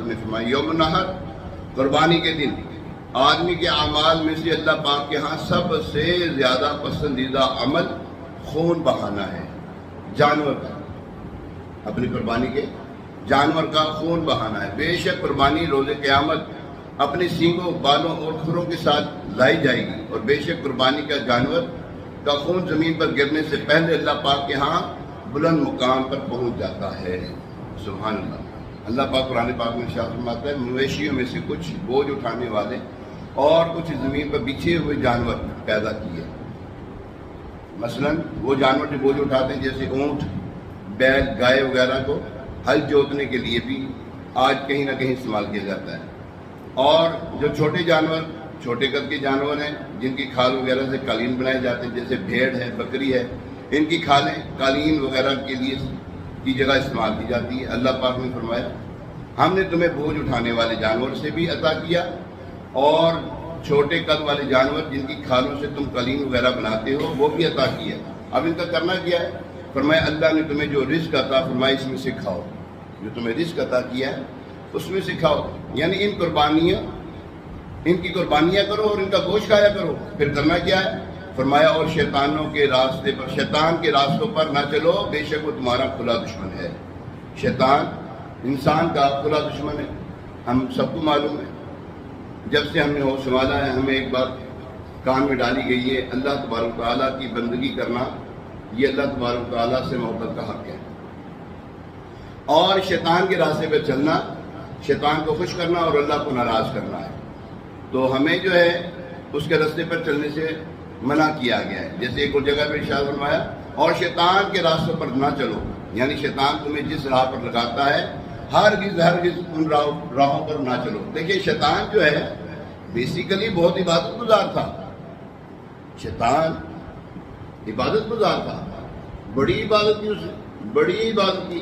نے فرمایا یوم النحر قربانی کے دن آدمی کے اعمال میں سے اللہ پاک کے ہاں سب سے زیادہ پسندیدہ عمل خون بہانا ہے، جانور کا، اپنی قربانی کے جانور کا خون بہانا ہے۔ بے شک قربانی روز قیامت اپنے سینگوں، بالوں اور کھروں کے ساتھ لائی جائے گی، اور بے شک قربانی کا جانور کا خون زمین پر گرنے سے پہلے اللہ پاک کے ہاں بلند مقام پر پہنچ جاتا ہے۔ سبحان اللہ۔ اللہ پاک قرآن پاک میں ارشاد فرماتا ہے مویشیوں میں سے کچھ بوجھ اٹھانے والے اور کچھ زمین پر بچھے ہوئے جانور پیدا کیے، مثلا وہ جانور جو بوجھ اٹھاتے ہیں جیسے اونٹ، بیل، گائے وغیرہ کو ہل جوتنے کے لیے بھی آج کہیں نہ کہیں استعمال کیا جاتا ہے، اور جو چھوٹے جانور، چھوٹے قد کے جانور ہیں جن کی کھال وغیرہ سے قالین بنائے جاتے ہیں، جیسے بھیڑ ہے، بکری ہے، ان کی کھالیں قالین وغیرہ کے لیے کی جگہ استعمال کی جاتی ہے۔ اللہ پاک نے فرمایا ہم نے تمہیں بوجھ اٹھانے والے جانور سے بھی عطا کیا اور چھوٹے قد والے جانور جن کی کھالوں سے تم قالین وغیرہ بناتے ہو وہ بھی عطا کیا۔ اب ان کا کرنا کیا ہے؟ فرمایا اللہ نے تمہیں جو رزق عطا فرمایا اس میں سے کھاؤ، جو تمہیں رزق عطا کیا ہے اس میں سے کھاؤ، یعنی ان کی قربانیاں کرو اور ان کا گوشت کھایا کرو۔ پھر کرنا کیا ہے؟ فرمایا اور شیطانوں کے راستے پر، شیطان کے راستوں پر نہ چلو، بے شک وہ تمہارا کھلا دشمن ہے۔ شیطان انسان کا کھلا دشمن ہے، ہم سب کو معلوم ہے۔ جب سے ہم نے ہوش سنبھالا ہے ہمیں ایک بات کان میں ڈالی گئی ہے، اللہ تبارک و تعالیٰ کی بندگی کرنا یہ اللہ تبارک و تعالیٰ سے محبت کا حق ہے، اور شیطان کے راستے پہ چلنا شیطان کو خوش کرنا اور اللہ کو ناراض کرنا ہے۔ تو ہمیں جو ہے اس کے راستے پر چلنے سے منع کیا گیا ہے۔ جیسے ایک اور جگہ پہ ارشاد فرمایا اور شیطان کے راستوں پر نہ چلو، یعنی شیطان تمہیں جس راہ پر لگاتا ہے ہرگز ان راہوں پر نہ چلو۔ دیکھیے شیطان جو ہے بیسیکلی بہت عبادت گزار تھا، شیطان عبادت گزار تھا، بڑی عبادت کی، اس نے بڑی عبادت کی،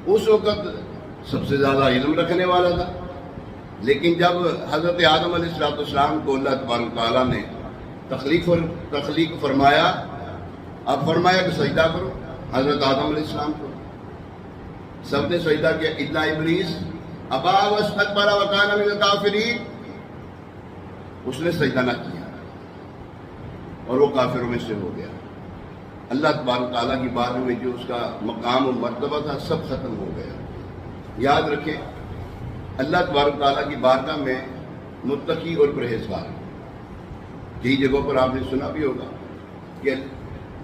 اس وقت سب سے زیادہ علم رکھنے والا تھا۔ لیکن جب حضرت آدم علیہ السلام کو اللہ تبارک و تعالیٰ نے تخلیق فرمایا، اب فرمایا کہ سجدہ کرو حضرت آدم علیہ السلام کو، سب نے سجدہ کیا الا ابلیس ابا واستکبر وکان من الکافرین، اس نے سجدہ نہ کیا اور وہ کافروں میں سے ہو گیا۔ اللہ تبارک تعالیٰ کی بارگاہ میں جو اس کا مقام و مرتبہ تھا سب ختم ہو گیا۔ یاد رکھیں اللہ تبارک تعالیٰ کی بارگاہ میں متقی اور پرہیزگار، کئی جگہوں پر آپ نے سنا بھی ہوگا کہ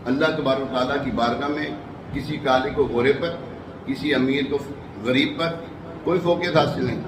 اللہ تبارک تعالیٰ کی بارگاہ میں کسی کالے کو گورے پر، کسی امیر کو غریب پر کوئی فوقیت حاصل نہیں۔